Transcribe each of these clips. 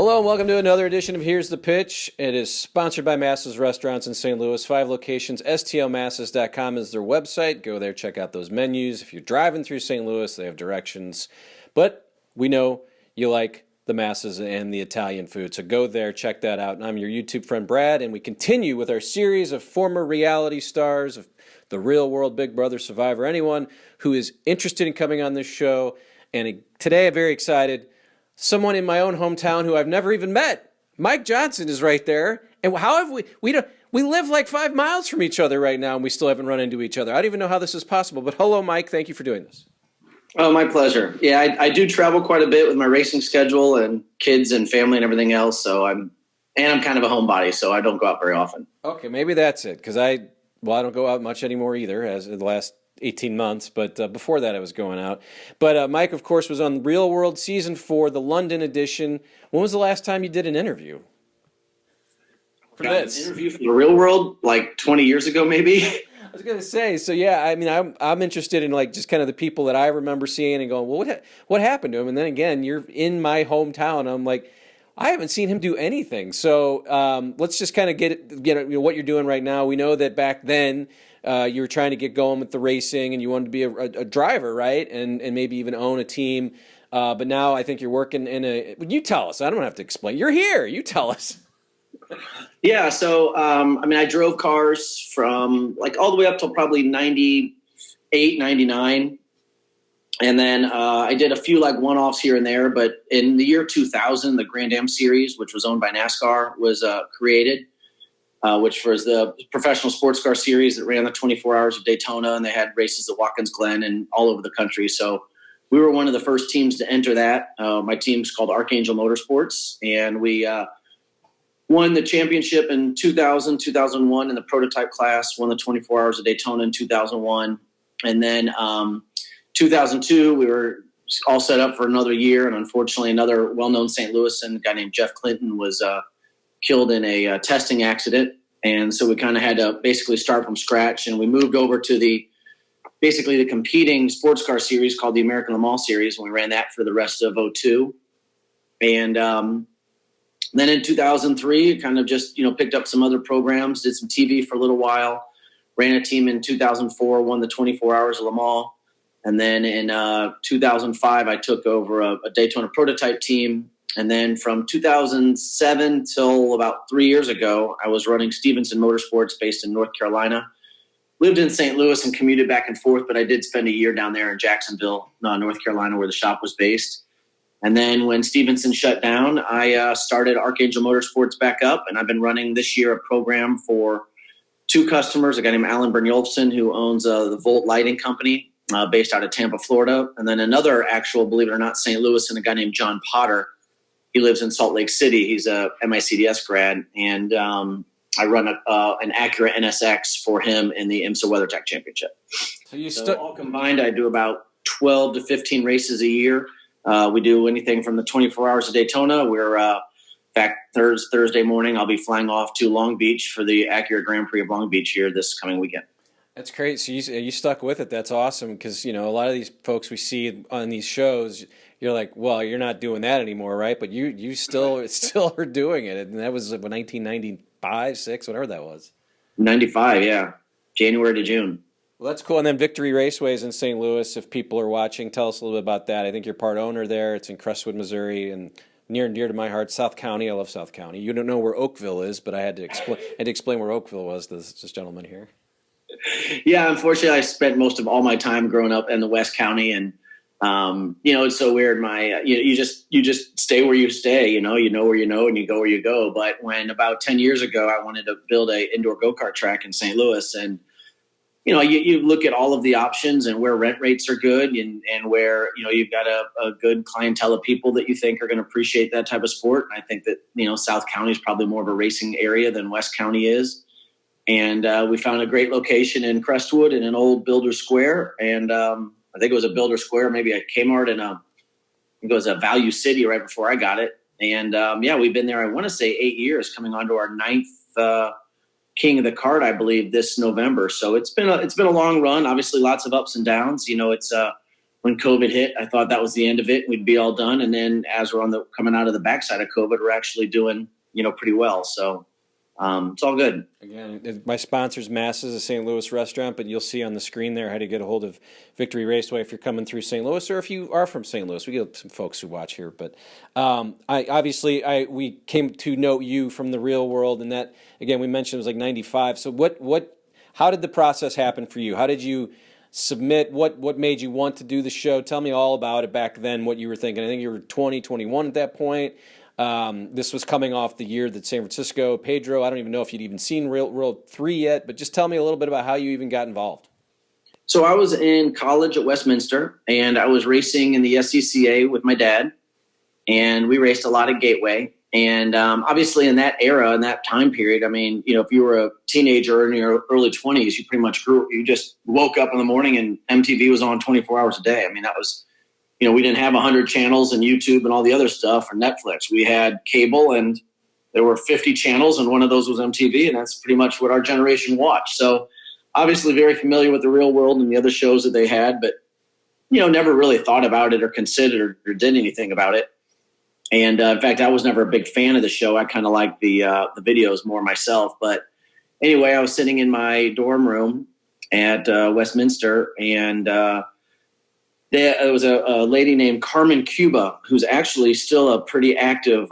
Hello and welcome to another edition of Here's the Pitch. It is sponsored by Masses Restaurants in St. Louis. 5 locations. stlmasses.com is their website. Go there, check out those menus. If you're driving through St. Louis, they have directions. But we know you like the masses and the Italian food, so go there, check that out. And I'm your YouTube friend Brad, and we continue with our series of former reality stars of the real world, Big Brother, Survivor, anyone who is interested in coming on this show. And today I'm very excited. Someone in my own hometown who I've never even met. Mike Johnson is right there. And how have we live like 5 miles from each other right now, and we still haven't run into each other. I don't even know how this is possible. But hello, Mike. Thank you for doing this. Oh, my pleasure. Yeah, I do travel quite a bit with my racing schedule and kids and family and everything else. So I'm kind of a homebody, so I don't go out very often. Okay, maybe that's it. Because I don't go out much anymore either, as in the last 18 months, but before that I was going out. But Mike, of course, was on Real World Season 4, the London edition. When was the last time you did an interview? For this? An interview for the Real World, like 20 years ago, maybe? I was going to say, so yeah, I mean, I'm interested in like just kind of the people that I remember seeing and going, well, what happened to him? And then again, you're in my hometown. I'm like, I haven't seen him do anything. So let's just kind of get what you're doing right now. We know that back then, you were trying to get going with the racing and you wanted to be a driver, right? And maybe even own a team. But now I think you're working you tell us. I don't have to explain. You're here. You tell us. Yeah. So, I drove cars from like all the way up till probably 98, 99. And then I did a few like one-offs here and there. But in the year 2000, the Grand Am Series, which was owned by NASCAR, was created. Which was the professional sports car series that ran the 24 Hours of Daytona, and they had races at Watkins Glen and all over the country. So we were one of the first teams to enter that. My team's called Archangel Motorsports, and we won the championship in 2000, 2001 in the prototype class, won the 24 Hours of Daytona in 2001. And then 2002, we were all set up for another year, and unfortunately another well-known St. Louisan, a guy named Jeff Clinton, was killed in a testing accident. And so we kind of had to basically start from scratch. And we moved over to the competing sports car series called the American Le Mans Series. And we ran that for the rest of 2002. And then in 2003, kind of just, picked up some other programs, did some TV for a little while, ran a team in 2004, won the 24 Hours of Le Mans. And then in 2005, I took over a Daytona prototype team. And then from 2007 till about 3 years ago, I was running Stevenson Motorsports based in North Carolina. Lived in St. Louis and commuted back and forth, but I did spend a year down there in Jacksonville, North Carolina, where the shop was based. And then when Stevenson shut down, I started Archangel Motorsports back up, and I've been running this year a program for 2 customers, a guy named Alan Brynjolfsson, who owns the Volt Lighting Company based out of Tampa, Florida, and then another actual, believe it or not, St. Louis, and a guy named John Potter. He lives in Salt Lake City. He's a MICDS grad, and I run an Acura NSX for him in the IMSA WeatherTech Championship. So all combined, I do about 12 to 15 races a year. We do anything from the 24 Hours of Daytona. We're, in fact, Thursday morning, I'll be flying off to Long Beach for the Acura Grand Prix of Long Beach here this coming weekend. That's great. So you stuck with it. That's awesome because, a lot of these folks we see on these shows, you're like, well, you're not doing that anymore, right? But you still are doing it. And that was 1995, 6, whatever that was. 95, yeah. January to June. Well, that's cool. And then Victory Raceways in St. Louis, if people are watching, tell us a little bit about that. I think you're part owner there. It's in Crestwood, Missouri, and near and dear to my heart, South County. I love South County. You don't know where Oakville is, but I had to explain where Oakville was to this gentleman here. Yeah, unfortunately, I spent most of all my time growing up in the West County, and it's so weird. You just stay where you stay. You know where you know, and you go where you go. But when about 10 years ago, I wanted to build a indoor go-kart track in St. Louis, and you look at all of the options and where rent rates are good, and where you've got a good clientele of people that you think are going to appreciate that type of sport. And I think that South County is probably more of a racing area than West County is. And we found a great location in Crestwood in an old Builder Square. And I think it was a Builder Square, maybe a Kmart, and it was a Value City right before I got it. And we've been there, I want to say 8 years, coming on to our 9th King of the Card, I believe, this November. So it's been a long run. Obviously, lots of ups and downs. It's when COVID hit, I thought that was the end of it. We'd be all done. And then as we're coming out of the backside of COVID, we're actually doing, pretty well. So it's all good. Again, my sponsor's Masses, a St. Louis restaurant, but you'll see on the screen there how to get a hold of Victory Raceway if you're coming through St. Louis or if you are from St. Louis. We get some folks who watch here, but we came to know you from the real world, and that, again, we mentioned it was like 95. So how did the process happen for you? How did you submit? What made you want to do the show? Tell me all about it back then, what you were thinking. I think you were 20, 21 at that point. This was coming off the year that San Francisco, Pedro, I don't even know if you'd even seen World 3 yet, but just tell me a little bit about how you even got involved. So I was in college at Westminster, and I was racing in the SCCA with my dad, and we raced a lot at Gateway. And obviously in that era, in that time period, I mean, if you were a teenager in your early 20s, you pretty much you just woke up in the morning and MTV was on 24 hours a day. I mean, that was, we didn't have 100 channels and YouTube and all the other stuff or Netflix. We had cable, and there were 50 channels, and one of those was MTV, and that's pretty much what our generation watched. So obviously very familiar with the real world and the other shows that they had, but, never really thought about it or considered or did anything about it. And in fact, I was never a big fan of the show. I kind of liked the videos more myself. But anyway, I was sitting in my dorm room at Westminster, and there was a lady named Carmen Cuba, who's actually still a pretty active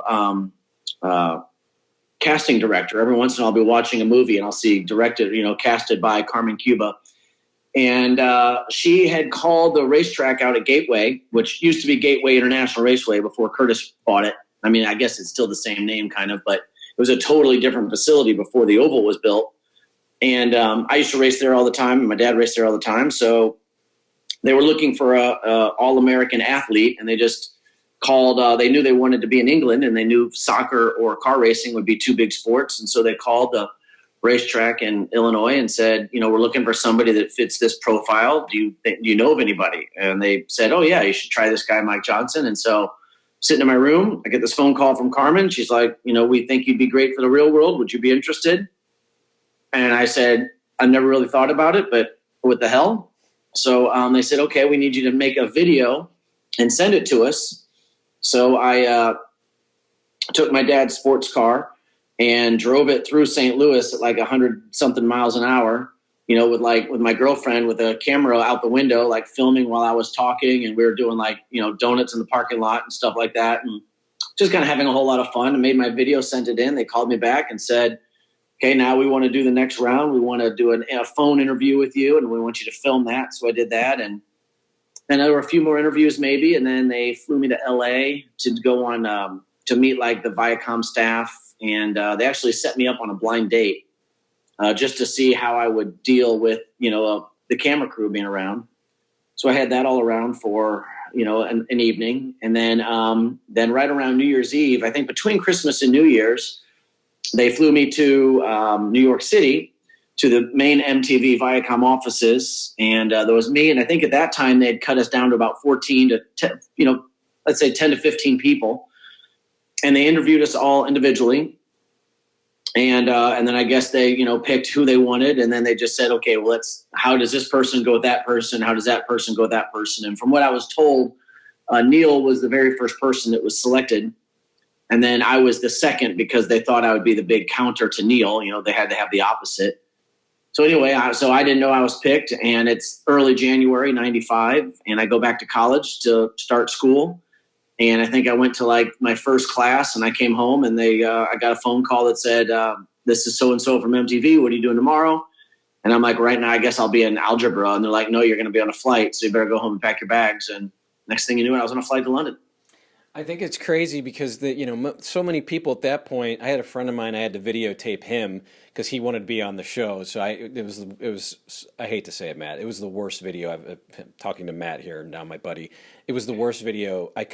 casting director. Every once in a while I'll be watching a movie and I'll see directed, casted by Carmen Cuba. And she had called the racetrack out at Gateway, which used to be Gateway International Raceway before Curtis bought it. I mean, I guess it's still the same name kind of, but it was a totally different facility before the Oval was built. And I used to race there all the time, and my dad raced there all the time. So they were looking for a all-American athlete, and they just called. They knew they wanted to be in England, and they knew soccer or car racing would be two big sports. And so they called the racetrack in Illinois and said, we're looking for somebody that fits this profile. Do you know of anybody? And they said, oh yeah, you should try this guy, Mike Johnson. And so sitting in my room, I get this phone call from Carmen. She's like, we think you'd be great for the real world. Would you be interested? And I said, I never really thought about it, but what the hell? So they said, okay, we need you to make a video and send it to us. So I took my dad's sports car and drove it through St. Louis at like 100 something miles an hour, with my girlfriend with a camera out the window, like filming while I was talking. And we were doing donuts in the parking lot and stuff like that. And just kind of having a whole lot of fun. And made my video, sent it in. They called me back and said, okay, now we want to do the next round. We want to do a phone interview with you, and we want you to film that. So I did that. And then there were a few more interviews maybe. And then they flew me to LA to go on to meet the Viacom staff. And they actually set me up on a blind date just to see how I would deal with, the camera crew being around. So I had that all around for, an evening. And then right around New Year's Eve, I think between Christmas and New Year's, they flew me to New York City to the main MTV Viacom offices. And there was me. And I think at that time, they'd cut us down to about 14 to 10, let's say 10 to 15 people. And they interviewed us all individually. And then I guess they, picked who they wanted. And then they just said, okay, well, how does this person go with that person? How does that person go with that person? And from what I was told, Neil was the very first person that was selected. And then I was the second because they thought I would be the big counter to Neil. They had to have the opposite. So anyway, so I didn't know I was picked. And it's early January, 95. And I go back to college to start school. And I think I went to my first class, and I came home, and I got a phone call that said, this is so-and-so from MTV. What are you doing tomorrow? And I'm like, right now, I guess I'll be in algebra. And they're like, no, you're going to be on a flight. So you better go home and pack your bags. And next thing you knew, I was on a flight to London. I think it's crazy because so many people at that point. I had a friend of mine. I had to videotape him because he wanted to be on the show. So it was. I hate to say it, Matt. It was the worst video. I'm talking to Matt here now, my buddy. It was the worst video that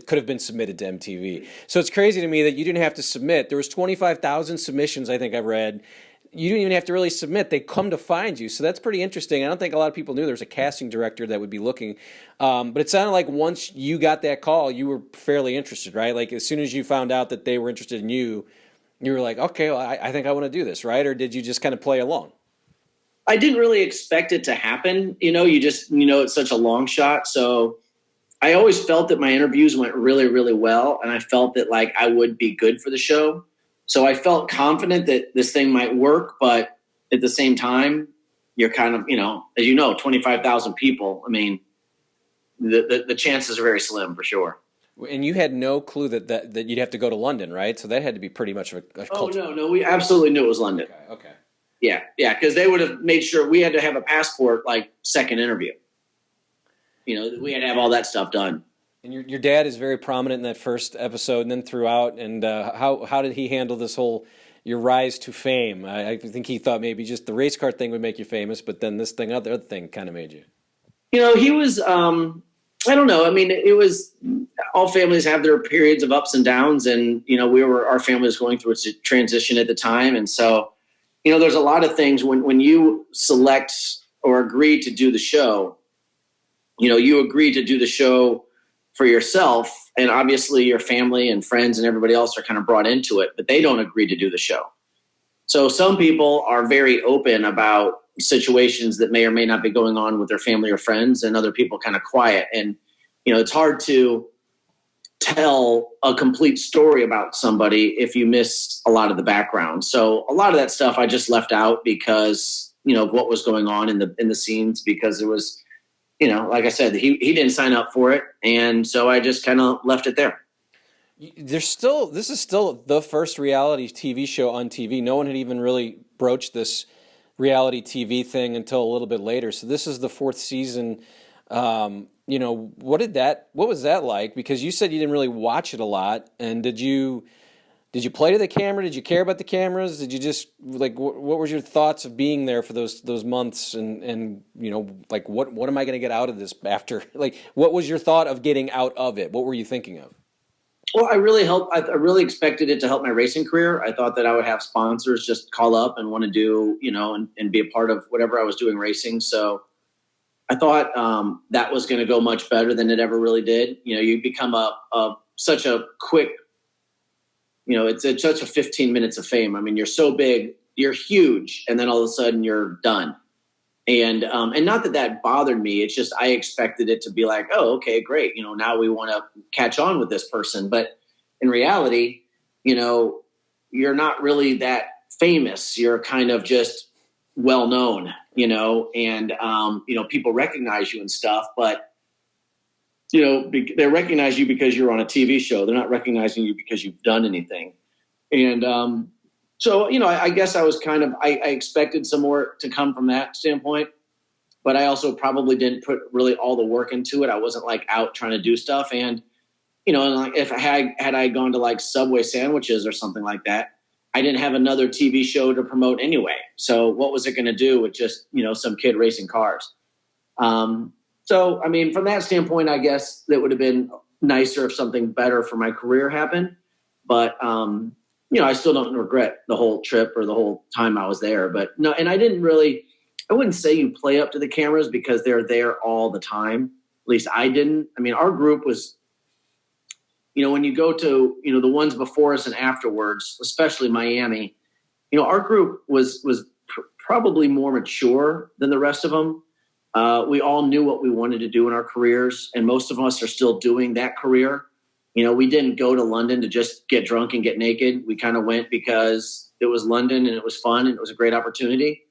could have been submitted to MTV. So it's crazy to me that you didn't have to submit. There was 25,000 submissions. I think I read. You didn't even have to really submit. They come to find you. So that's pretty interesting. I don't think a lot of people knew there was a casting director that would be looking. But it sounded like once you got that call, you were fairly interested, right? Like as soon as you found out that they were interested in you, you were like, okay, well, I think I want to do this, right? Or did you just kind of play along? I didn't really expect it to happen. You just, it's such a long shot. So I always felt that my interviews went really, really well. And I felt that like I would be good for the show. So I felt confident that this thing might work, but at the same time, you're kind of, as 25,000 people. I mean, the chances are very slim for sure. And you had no clue that you'd have to go to London, right? So that had to be pretty much a culture. Oh, no, we absolutely knew it was London. Okay. Yeah, because they would have made sure we had to have a passport, like, second interview. We had to have all that stuff done. And your dad is very prominent in that first episode and then throughout. And how did he handle this whole, your rise to fame? I think he thought maybe just the race car thing would make you famous, but then this thing, other thing kind of made you. He was, I don't know. I mean, it was, all families have their periods of ups and downs. And, our family was going through a transition at the time. And so, there's a lot of things when you select or agree to do the show, you agree to do the show for yourself, and obviously your family and friends and everybody else are kind of brought into it, but they don't agree to do the show. So some people are very open about situations that may or may not be going on with their family or friends, and other people kind of quiet. And, it's hard to tell a complete story about somebody if you miss a lot of the background. So a lot of that stuff I just left out because, of what was going on in the scenes, because it was, like I said, he didn't sign up for it. And so I just kind of left it there. This is still the first reality TV show on TV. No one had even really broached this reality TV thing until a little bit later. So this is the fourth season. What was that like? Because you said you didn't really watch it a lot. And did you play to the camera? Did you care about the cameras? Did you just what were your thoughts of being there for those months? And what am I going to get out of this after? What was your thought of getting out of it? What were you thinking of? Well, I really expected it to help my racing career. I thought that I would have sponsors just call up and want to do, and be a part of whatever I was doing racing. So I thought that was going to go much better than it ever really did. You become such a quick, it's such a 15 minutes of fame. I mean, you're so big, you're huge, and then all of a sudden you're done. And not that bothered me. It's just I expected it to be like, oh, okay, great. Now we want to catch on with this person. But in reality, you're not really that famous. You're kind of just well known, and people recognize you and stuff. But they recognize you because you're on a TV show. They're not recognizing you because you've done anything. And so, I guess I was I expected some more to come from that standpoint, but I also probably didn't put really all the work into it. I wasn't out trying to do stuff. And, if had I gone to Subway sandwiches or something like that, I didn't have another TV show to promote anyway. So what was it going to do with just, some kid racing cars? So, I mean, from that standpoint, I guess that would have been nicer if something better for my career happened. But, I still don't regret the whole trip or the whole time I was there. But no, and I wouldn't say you play up to the cameras because they're there all the time. At least I didn't. I mean, our group was, when you go to, the ones before us and afterwards, especially Miami, our group was probably more mature than the rest of them. We all knew what we wanted to do in our careers, and most of us are still doing that career. We didn't go to London to just get drunk and get naked. We kind of went because it was London and it was fun and it was a great opportunity,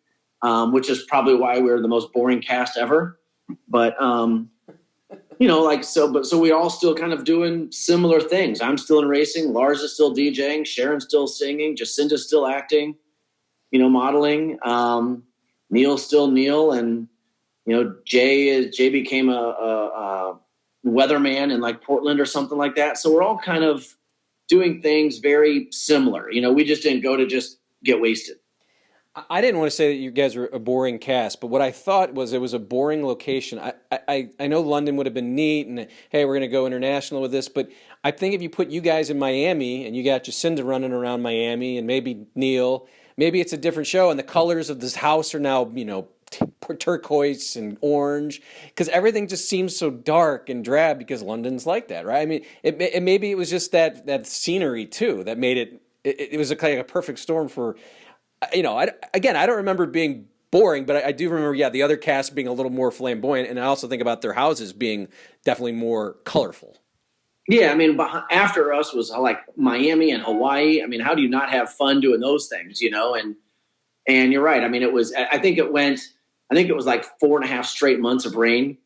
which is probably why we were the most boring cast ever. But, so we all still kind of doing similar things. I'm still in racing. Lars is still DJing. Sharon's still singing. Jacinda's still acting, modeling. Neil's still Neil. And, Jay became a weatherman in Portland or something like that. So we're all kind of doing things very similar. We just didn't go to just get wasted. I didn't want to say that you guys were a boring cast, but what I thought was it was a boring location. I know London would have been neat, and hey, we're going to go international with this, but I think if you put you guys in Miami and you got Jacinda running around Miami and maybe Neil, maybe it's a different show, and the colors of this house are now, turquoise and orange, because everything just seems so dark and drab because London's like that, right? I mean, maybe it was just that scenery too that made it was a perfect storm for, I don't remember being boring, but I do remember, the other cast being a little more flamboyant, and I also think about their houses being definitely more colorful. Yeah, I mean, after us was like Miami and Hawaii. I mean, how do you not have fun doing those things, And you're right. I mean, I think it was like 4.5 straight months of rain,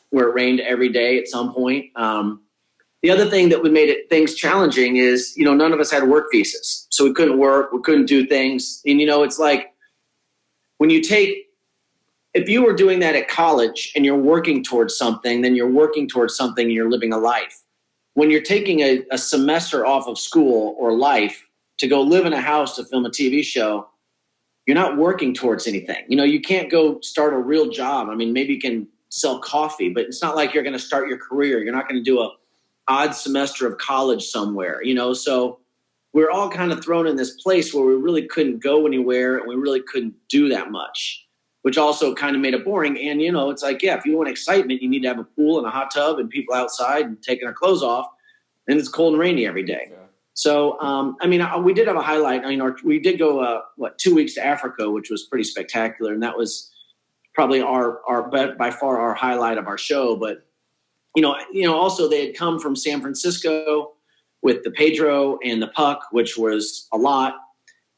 where it rained every day at some point. The other thing that made things challenging is, none of us had work visas. So we couldn't work, we couldn't do things. And, it's like if you were doing that at college and you're working towards something, then you're working towards something and you're living a life. When you're taking a semester off of school or life to go live in a house to film a TV show, you're not working towards anything. You can't go start a real job. I mean, maybe you can sell coffee, but it's not like you're going to start your career. You're not going to do a odd semester of college somewhere, so we're all kind of thrown in this place where we really couldn't go anywhere and we really couldn't do that much, which also kind of made it boring. And, it's like, if you want excitement, you need to have a pool and a hot tub and people outside and taking their clothes off, and it's cold and rainy every day. Yeah. So, we did have a highlight. We did go, 2 weeks to Africa, which was pretty spectacular. And that was probably by far our highlight of our show. But, also they had come from San Francisco with the Pedro and the Puck, which was a lot.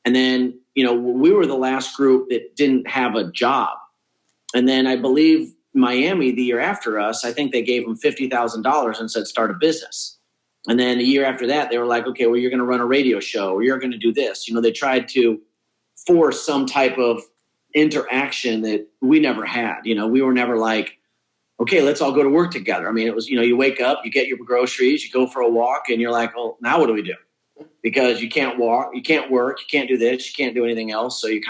And then, we were the last group that didn't have a job. And then I believe Miami, the year after us, I think they gave them $50,000 and said, start a business. And then the year after that, they were like, okay, well, you're going to run a radio show or you're going to do this. They tried to force some type of interaction that we never had. We were never like, okay, let's all go to work together. I mean, it was, you wake up, you get your groceries, you go for a walk, and you're like, oh, now what do we do? Because you can't walk, you can't work, you can't do this, you can't do anything else. So you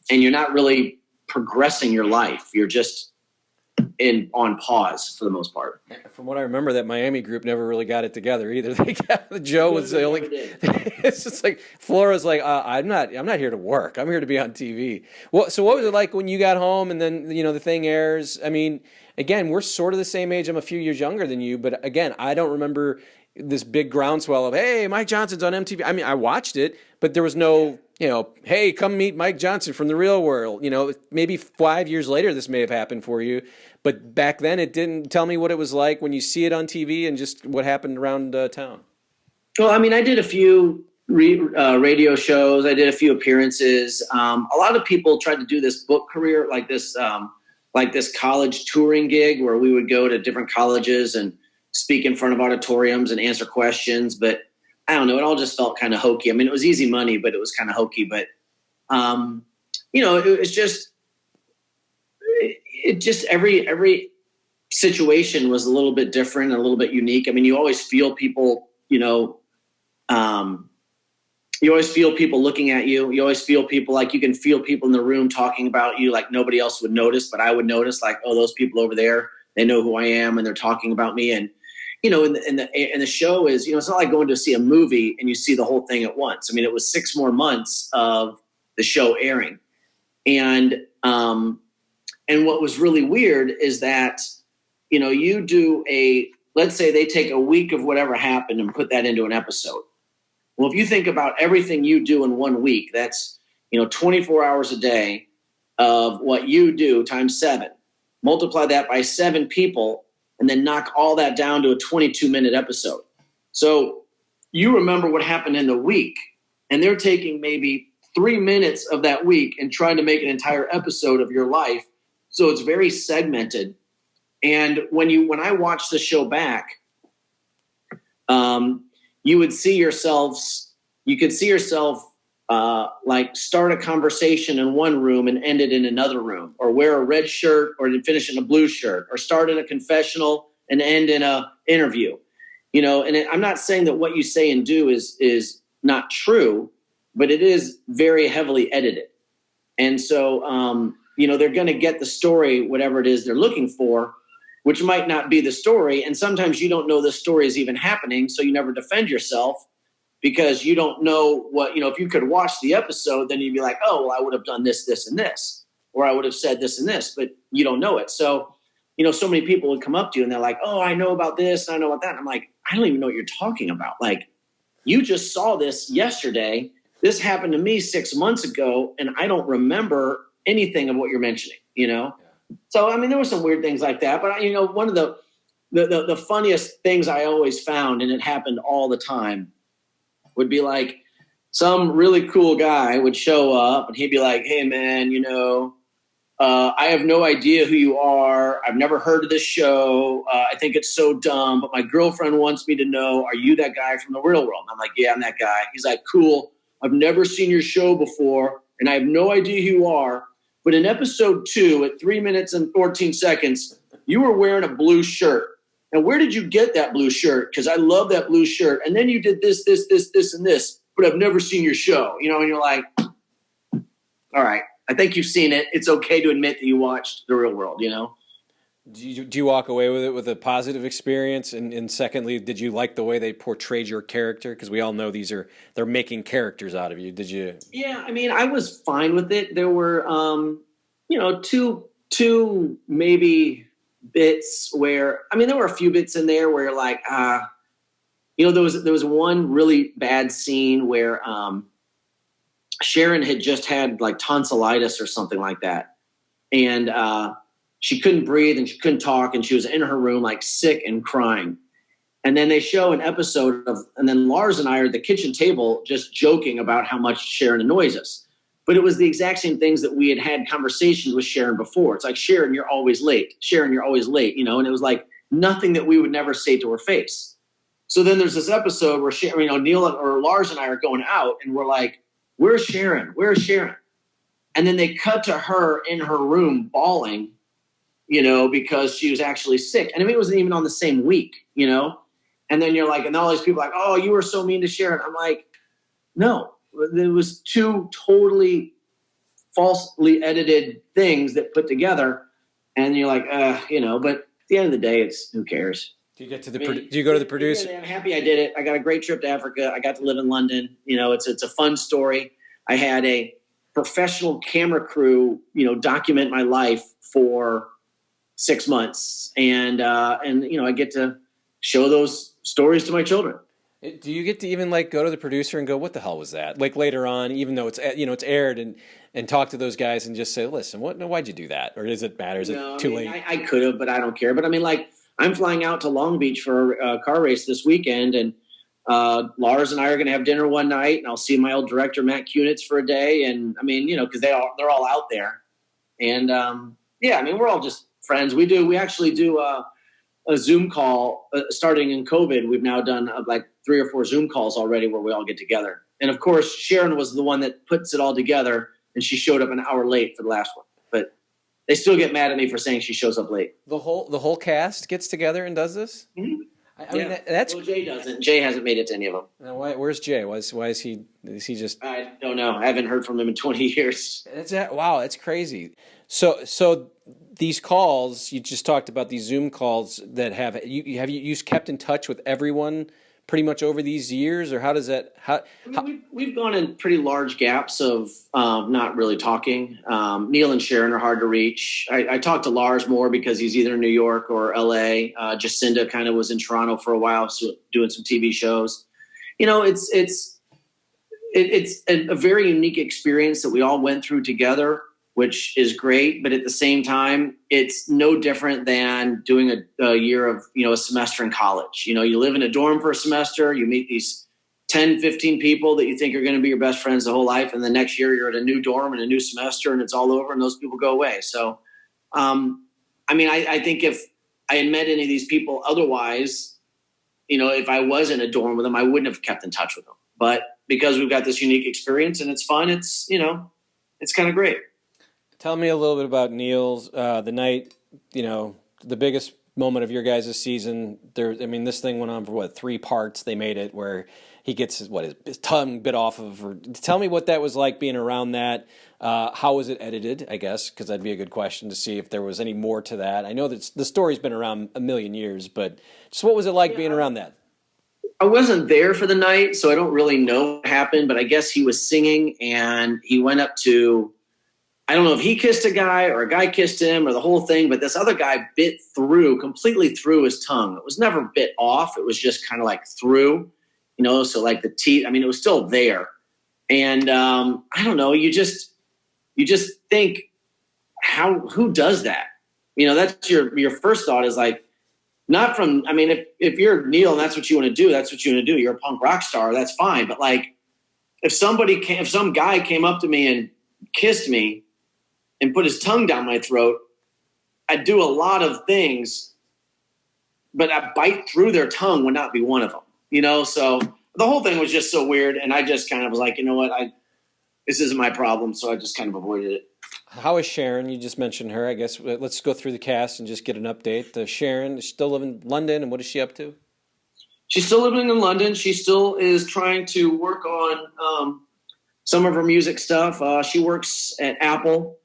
and you're not really progressing your life. You're just on pause for the most part. From what I remember, that Miami group never really got it together either. Joe was the only. It's just like Flora's like, I'm not here to work. I'm here to be on TV. Well, so what was it like when you got home and then the thing airs? I mean, again, we're sort of the same age. I'm a few years younger than you, but again, I don't remember this big groundswell of, hey, Mike Johnson's on MTV. I mean, I watched it, but there was no, hey, come meet Mike Johnson from the real world. Maybe 5 years later, this may have happened for you. But back then, it didn't. Tell me what it was like when you see it on TV and just what happened around town. Well, I mean, I did a few radio shows. I did a few appearances. A lot of people tried to do this book career, like this college touring gig where we would go to different colleges and speak in front of auditoriums and answer questions. But I don't know, it all just felt kind of hokey. I mean, it was easy money, but it was kind of hokey. But, it was just, every situation was a little bit different and a little bit unique. I mean, you always feel people, you always feel people looking at you. You always feel people, like you can feel people in the room talking about you like nobody else would notice, but I would notice, like, oh, those people over there, they know who I am and they're talking about me. And, and the show is, it's not like going to see a movie and you see the whole thing at once. I mean, it was 6 more months of the show airing. And what was really weird is that, you do let's say they take a week of whatever happened and put that into an episode. Well, if you think about everything you do in 1 week, that's, 24 hours a day of what you do times 7. Multiply that by 7 people and then knock all that down to a 22-minute episode. So you remember what happened in the week, and they're taking maybe 3 minutes of that week and trying to make an entire episode of your life. So it's very segmented. And when I watched the show back, you could see yourself like start a conversation in one room and end it in another room, or wear a red shirt or finish in a blue shirt, or start in a confessional and end in a interview, and I'm not saying that what you say and do is not true, but it is very heavily edited. And so, they're going to get the story, whatever it is they're looking for, which might not be the story. And sometimes you don't know the story is even happening, so you never defend yourself because you don't know what, if you could watch the episode, then you'd be like, oh, well, I would have done this, this, and this, or I would have said this and this, but you don't know it. So, so many people would come up to you and they're like, oh, I know about this, I know about that. And I'm like, I don't even know what you're talking about. Like, you just saw this yesterday. This happened to me 6 months ago, and I don't remember anything of what you're mentioning, you know? So, I mean, there were some weird things like that, but you know, one of the funniest things I always found, and it happened all the time, would be like some really cool guy would show up and he'd be like, hey man, you know, I have no idea who you are. I've never heard of this show. I think it's so dumb, but my girlfriend wants me to know, are you that guy from the real world? And I'm like, yeah, I'm that guy. He's like, cool. I've never seen your show before and I have no idea who you are. But in episode 2 at 3 minutes and 14 seconds, you were wearing a blue shirt. And where did you get that blue shirt? Because I love that blue shirt. And then you did this, and this, but I've never seen your show. You know, and you're like, all right, I think you've seen it. It's okay to admit that you watched The Real World, you know? Do you walk away with it with a positive experience? And secondly, did you like the way they portrayed your character? Because we all know they're making characters out of you. Did you? Yeah, I mean, I was fine with it. There were, you know, two maybe bits where, I mean, there were a few bits in there where like, you know, there was one really bad scene where Sharon had just had like tonsillitis or something like that. And she couldn't breathe and she couldn't talk and she was in her room like sick and crying. And then they show an episode and then Lars and I are at the kitchen table just joking about how much Sharon annoys us. But it was the exact same things that we had conversations with Sharon before. It's like, Sharon, you're always late. Sharon, you're always late, you know? And it was like nothing that we would never say to her face. So then there's this episode where Sharon, you know, Neil or Lars and I are going out and we're like, where's Sharon? Where's Sharon? And then they cut to her in her room bawling, you know, because she was actually sick. And I mean, it wasn't even on the same week, you know? And then you're like, and all these people are like, oh, you were so mean to Sharon. I'm like, no. There was two totally falsely edited things that put together, and you're like, you know. But at the end of the day, it's who cares. Do you get to the? Do you go to the producer? I'm happy I did it. I got a great trip to Africa. I got to live in London. You know, it's a fun story. I had a professional camera crew, you know, document my life for 6 months, and you know, I get to show those stories to my children. Do you get to even like go to the producer and go, what the hell was that? Like later on, even though it's, you know, it's aired and talk to those guys and just say, listen, why'd you do that? Or does it matter? Is it too late? I could have, but I don't care. But I mean, like I'm flying out to Long Beach for a car race this weekend, and Lars and I are going to have dinner one night, and I'll see my old director, Matt Kunitz, for a day. And I mean, you know, cause they're all out there. And yeah, I mean, we're all just friends. We actually do a Zoom call starting in COVID. We've now done like 3 or 4 Zoom calls already where we all get together. And of course, Sharon was the one that puts it all together, and she showed up an hour late for the last one. But they still get mad at me for saying she shows up late. The whole cast gets together and does this? Mm-hmm. I mean, that's. Well, Jay doesn't. Jay hasn't made it to any of them. Now, where's Jay? Why is he? Is he just? I don't know. I haven't heard from him in 20 years. Wow, that's crazy. So these calls you just talked about, these Zoom calls that have you kept in touch with everyone pretty much over these years, or how does that? We've gone in pretty large gaps of not really talking. Neil and Sharon are hard to reach. I talked to Lars more because he's either in New York or LA. Jacinda kind of was in Toronto for a while, so doing some TV shows. You know, it's a very unique experience that we all went through together, which is great. But at the same time, it's no different than doing a year of, you know, a semester in college. You know, you live in a dorm for a semester, you meet these 10, 15 people that you think are going to be your best friends the whole life. And the next year you're at a new dorm and a new semester and it's all over and those people go away. So, I mean, I think if I had met any of these people otherwise, you know, if I was in a dorm with them, I wouldn't have kept in touch with them. But because we've got this unique experience and it's fun, it's, you know, it's kind of great. Tell me a little bit about Neil's, the night, you know, the biggest moment of your guys' season. I mean, this thing went on for 3 parts. They made it where he gets his tongue bit off of. Tell me what that was like being around that. How was it edited, I guess, because that'd be a good question to see if there was any more to that. I know that the story's been around a million years, but just what was it like being around that? I wasn't there for the night, so I don't really know what happened, but I guess he was singing and he went up to, I don't know if he kissed a guy or a guy kissed him or the whole thing, but this other guy bit completely through his tongue. It was never bit off. It was just kind of like through, you know, so like the teeth, I mean, it was still there. And I don't know, you just think who does that? You know, that's your first thought is like, not from, I mean, if you're Neil and that's what you want to do, that's what you want to do. You're a punk rock star. That's fine. But like, if some guy came up to me and kissed me and put his tongue down my throat, I'd do a lot of things, but a bite through their tongue would not be one of them, you know? So the whole thing was just so weird. And I just kind of was like, you know what? This isn't my problem. So I just kind of avoided it. How is Sharon? You just mentioned her. I guess let's go through the cast and just get an update. Sharon is still living in London, and what is she up to? She's still living in London. She still is trying to work on some of her music stuff. She works at Apple.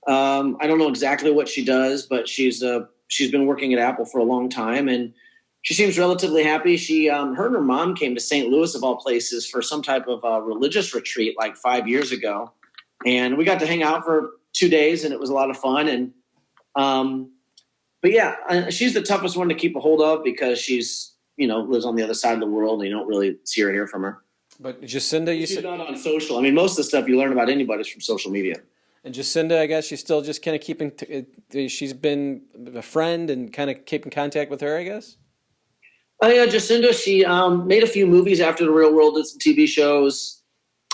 I don't know exactly what she does, but she's been working at Apple for a long time, and she seems relatively happy. She her and her mom came to St. Louis, of all places, for some type of religious retreat like 5 years ago, and we got to hang out for 2 days, and it was a lot of fun. And but yeah, she's the toughest one to keep a hold of because she's, you know, lives on the other side of the world, and you don't really see or hear from her. But Jacinda, she's not on social. I mean, most of the stuff you learn about anybody is from social media. And Jacinda, I guess she's still just kind of keeping. She's been a friend and kind of keeping contact with her, I guess. Oh yeah, Jacinda. She made a few movies after The Real World, did some TV shows.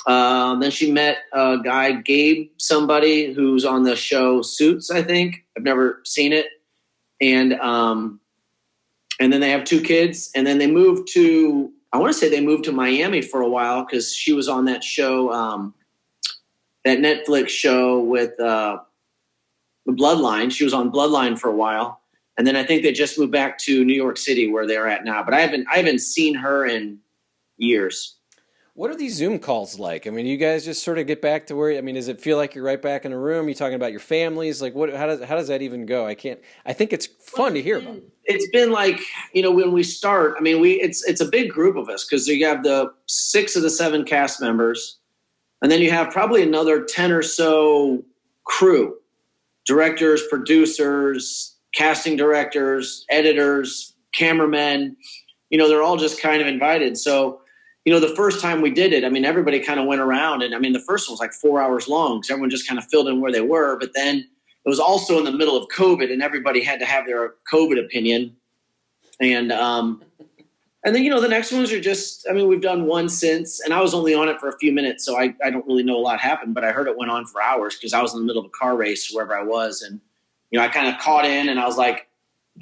Then she met a guy, Gabe, somebody who's on the show Suits. I think I've never seen it, and then they have 2 kids, and then they moved to. I want to say they moved to Miami for a while because she was on that show, that Netflix show with the Bloodline. She was on Bloodline for a while, and then I think they just moved back to New York City where they're at now. But I haven't seen her in years. What are these Zoom calls like? I mean, you guys just sort of get back to where. I mean, does it feel like you're right back in a room? You talking about your families? Like, what? How does that even go? I think it's fun to hear about. It's been like, you know, when we start. I mean, it's a big group of us because you have the 6 of the 7 cast members, and then you have probably another 10 or so crew, directors, producers, casting directors, editors, cameramen. You know, they're all just kind of invited. So, you know, the first time we did it, I mean, everybody kind of went around, and I mean, the first one was like 4 hours long because everyone just kind of filled in where they were. But then it was also in the middle of COVID, and everybody had to have their COVID opinion. And then, you know, the next ones are just, I mean, we've done one since, and I was only on it for a few minutes, so I don't really know a lot happened, but I heard it went on for hours because I was in the middle of a car race wherever I was. And, you know, I kind of caught in, and I was like,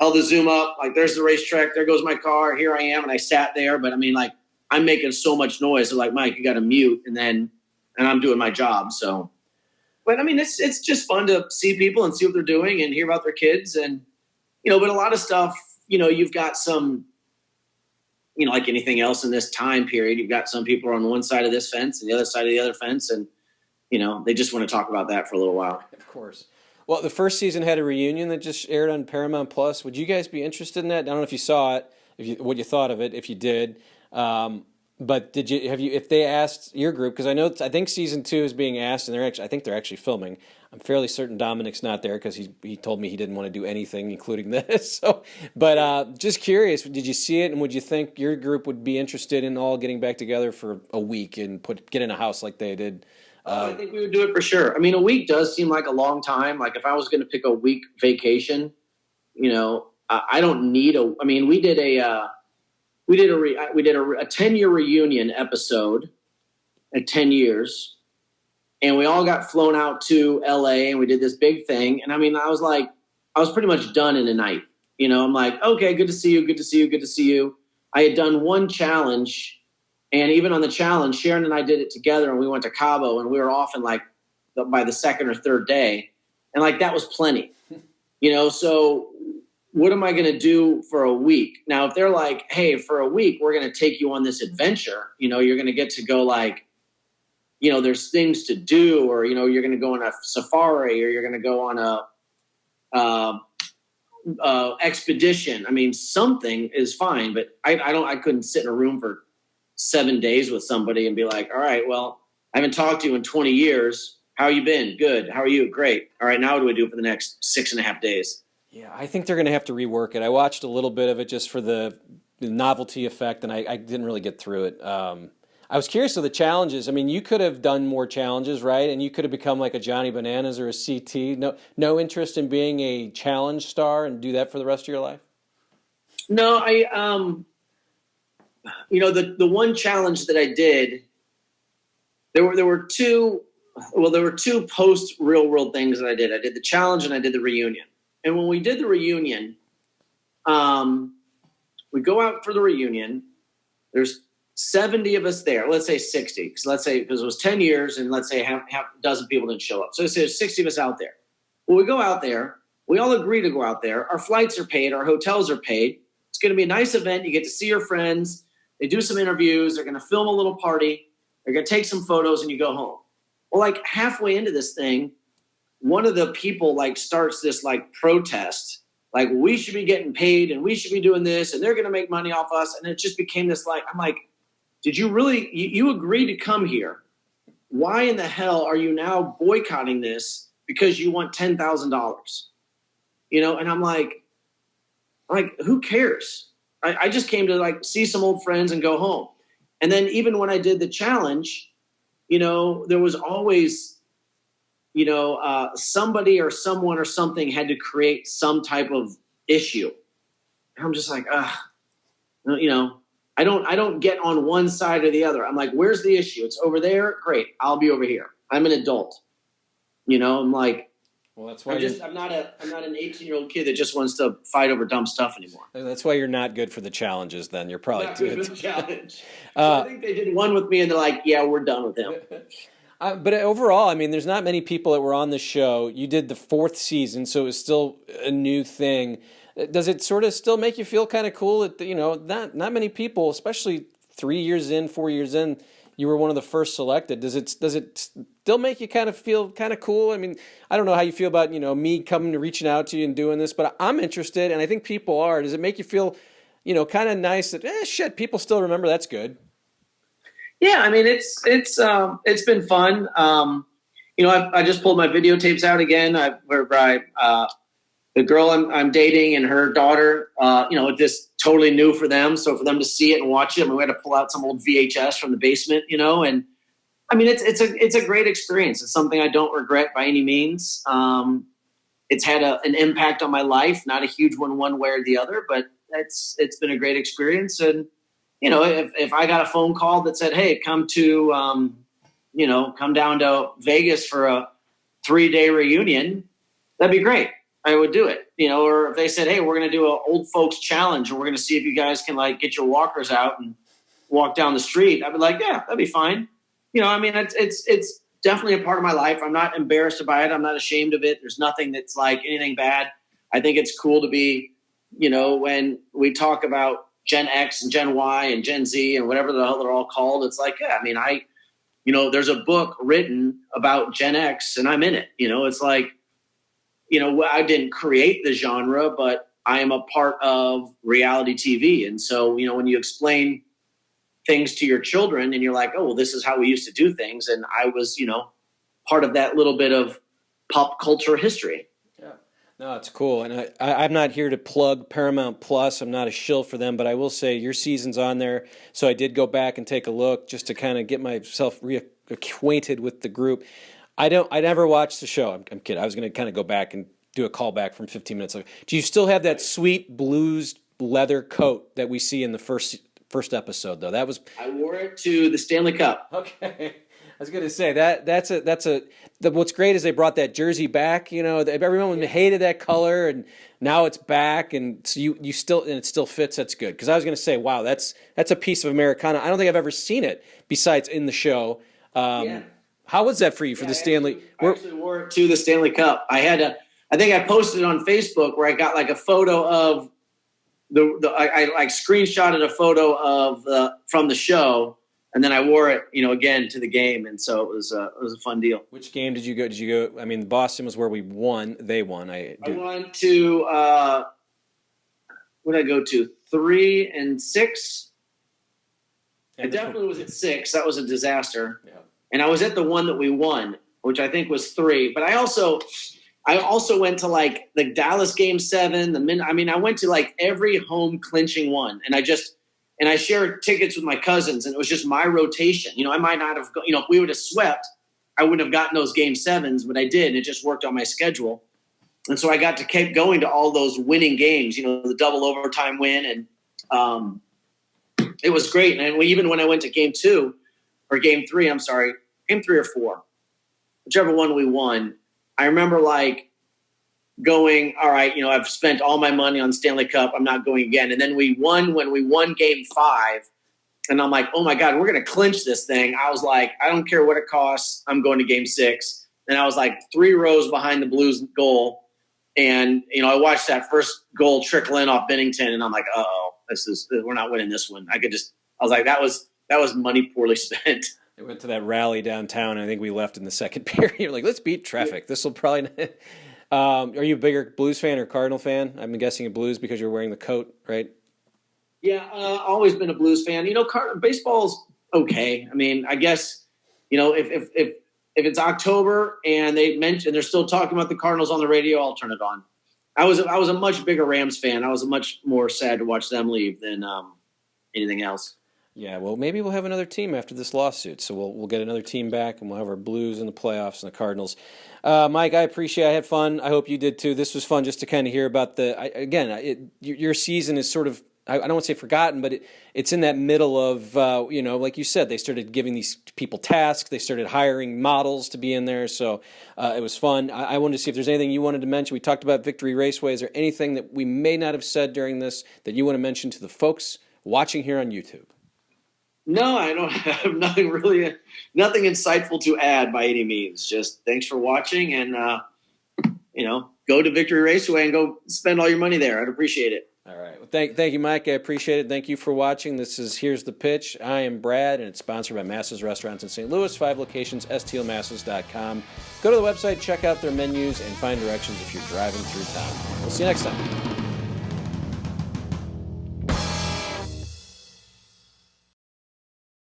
held the Zoom up, like, there's the racetrack, there goes my car, here I am. And I sat there, but I mean, like, I'm making so much noise. They're like, Mike, you got to mute. And I'm doing my job. So, but I mean, it's just fun to see people and see what they're doing and hear about their kids. And, you know, but a lot of stuff, you know, you've got some, you know, like anything else in this time period, you've got some people on one side of this fence and the other side of the other fence. And, you know, they just want to talk about that for a little while. Of course. Well, the first season had a reunion that just aired on Paramount Plus. Would you guys be interested in that? I don't know if you saw it, what you thought of it, if you did. But if they asked your group, because I think season 2 is being asked, and I think they're actually filming. I'm fairly certain Dominic's not there because he told me he didn't want to do anything, including this. So, but just curious, did you see it, and would you think your group would be interested in all getting back together for a week and get in a house like they did? I think we would do it for sure. I mean, a week does seem like a long time. Like if I was going to pick a week vacation, you know, I don't need I mean, we did a 10-year reunion episode at 10 years, and we all got flown out to LA, and we did this big thing. And I mean, I was pretty much done in a night. You know, I'm like, okay, good to see you, good to see you, good to see you. I had done one challenge, and even on the challenge, Sharon and I did it together, and we went to Cabo, and we were off in like by the second or third day, and like that was plenty. You know, so what am I going to do for a week? Now, if they're like, hey, for a week, we're going to take you on this adventure, you know, you're going to get to go like, you know, there's things to do, or, you know, you're going to go on a safari, or you're going to go on a expedition. I mean, something is fine, but I couldn't sit in a room for 7 days with somebody and be like, all right, well, I haven't talked to you in 20 years. How you been? Good. How are you? Great. All right. Now what do we do for the next 6.5 days? Yeah, I think they're going to have to rework it. I watched a little bit of it just for the novelty effect, and I didn't really get through it. I was curious of the challenges. I mean, you could have done more challenges, right? And you could have become like a Johnny Bananas or a CT. No interest in being a challenge star and do that for the rest of your life? No, the one challenge that I did, there were two post real world things that I did. I did the challenge and I did the reunion. And when we did the reunion, we go out for the reunion. There's 70 of us there. Let's say 60. Because it was 10 years and let's say half a dozen people didn't show up. So let's say there's 60 of us out there. Well, we go out there. We all agree to go out there. Our flights are paid. Our hotels are paid. It's going to be a nice event. You get to see your friends. They do some interviews. They're going to film a little party. They're going to take some photos and you go home. Well, like halfway into this thing, one of the people like starts this like protest. Like, we should be getting paid and we should be doing this and they're going to make money off us. And it just became this like, I'm like, did you really, you agreed to come here. Why in the hell are you now boycotting this because you want $10,000? And I'm like, who cares? I just came to like see some old friends and go home. And then even when I did the challenge, there was always, somebody or someone or something had to create some type of issue. And I'm just like, I don't get on one side or the other. I'm like, where's the issue? It's over there. Great. I'll be over here. I'm an adult. I'm like, well, that's why I'm not an 18-year-old kid that just wants to fight over dumb stuff anymore. That's why you're not good for the challenges. Then you're probably not good for the challenge. So I think they did one with me, and they're like, "Yeah, we're done with him." But overall, I mean, there's not many people that were on the show. You did the 4th season, so it was still a new thing. Does it sort of still make you feel kind of cool that not many people, especially 3 years in, 4 years in, you were one of the first selected? Does it still make you kind of feel kind of cool? I mean, I don't know how you feel about me reaching out to you and doing this, but I'm interested, and I think people are. Does it make you feel kind of nice that people still remember? That's good. Yeah, I mean it's been fun. I just pulled my videotapes out again. The girl I'm dating and her daughter, just totally new for them. So for them to see it and watch it, we had to pull out some old VHS from the basement, and I mean, it's a great experience. It's something I don't regret by any means. It's had an impact on my life, not a huge one way or the other, but it's been a great experience. And, if I got a phone call that said, hey, come down to Vegas for a 3-day reunion, that'd be great. I would do it, or if they said, hey, we're going to do an old folks challenge and we're going to see if you guys can like get your walkers out and walk down the street, I'd be like, yeah, that'd be fine. I mean, it's definitely a part of my life. I'm not embarrassed by it. I'm not ashamed of it. There's nothing that's like anything bad. I think it's cool to be, when we talk about Gen X and Gen Y and Gen Z and whatever the hell they're all called, it's like, yeah, I mean, there's a book written about Gen X and I'm in it. It's like, I didn't create the genre, but I am a part of reality TV. And so, when you explain things to your children and you're like, oh, well, this is how we used to do things. And I was, part of that little bit of pop culture history. Yeah, no, it's cool. And I'm not here to plug Paramount Plus. I'm not a shill for them, but I will say your season's on there. So I did go back and take a look just to kind of get myself reacquainted with the group. I never watched the show. I'm kidding. I was going to kind of go back and do a callback from 15 minutes ago. Do you still have that sweet blues leather coat that we see in the first episode, though? I wore it to the Stanley Cup. Okay. I was going to say what's great is they brought that jersey back. Everyone hated that color, and now it's back, and so you still, and it still fits. That's good. Because I was going to say, wow, that's a piece of Americana. I don't think I've ever seen it besides in the show. Yeah. How was that for you for the Stanley? I actually wore it to the Stanley Cup. I think I posted it on Facebook where I got like a photo of I like screenshotted a photo of from the show, and then I wore it, again to the game, and so it was a fun deal. Which game did you go? Did you go? I mean, Boston was where we won. They won. I went to what did I go to? 3 and 6. I definitely was at 6. That was a disaster. Yeah. And I was at the one that we won, which I think was 3. But I also went to like the Dallas Game 7. I went to like every home clinching one, and and I shared tickets with my cousins, and it was just my rotation. You know, I might not have, if we would have swept, I wouldn't have gotten those game 7s, but I did. And it just worked on my schedule. And so I got to keep going to all those winning games, the double overtime win. And it was great. And even when I went to game 3 or 4, whichever one we won, I remember going, all right, I've spent all my money on Stanley Cup. I'm not going again. And then when we won game 5, and I'm like, oh my God, we're going to clinch this thing. I was like, I don't care what it costs. I'm going to game 6. And I was like 3 rows behind the Blues goal. And, I watched that first goal trickle in off Bennington, and I'm like, we're not winning this one. I was like, that was money poorly spent. It went to that rally downtown, and I think we left in the second period. You're like, let's beat traffic. This will probably not. Are you a bigger Blues fan or Cardinal fan? I'm guessing a Blues because you're wearing the coat, right? Yeah, always been a Blues fan. Baseball's okay. I mean, I guess, if it's October and they're still talking about the Cardinals on the radio, I'll turn it on. I was a much bigger Rams fan. I was much more sad to watch them leave than anything else. Yeah, well, maybe we'll have another team after this lawsuit. So we'll get another team back, and we'll have our Blues in the playoffs and the Cardinals. Mike, I appreciate it. I had fun. I hope you did too. This was fun just to kind of hear about your season is sort of, I don't want to say forgotten, but it's in that middle of, like you said, they started giving these people tasks. They started hiring models to be in there. So it was fun. I wanted to see if there's anything you wanted to mention. We talked about Victory Raceway. Is there anything that we may not have said during this that you want to mention to the folks watching here on YouTube? No, I don't have nothing insightful to add by any means. Just thanks for watching, and, go to Victory Raceway and go spend all your money there. I'd appreciate it. All right. Well, thank you, Mike. I appreciate it. Thank you for watching. This is Here's the Pitch. I am Brad, and it's sponsored by Masses Restaurants in St. Louis, 5 locations, stlmasses.com. Go to the website, check out their menus, and find directions if you're driving through town. We'll see you next time.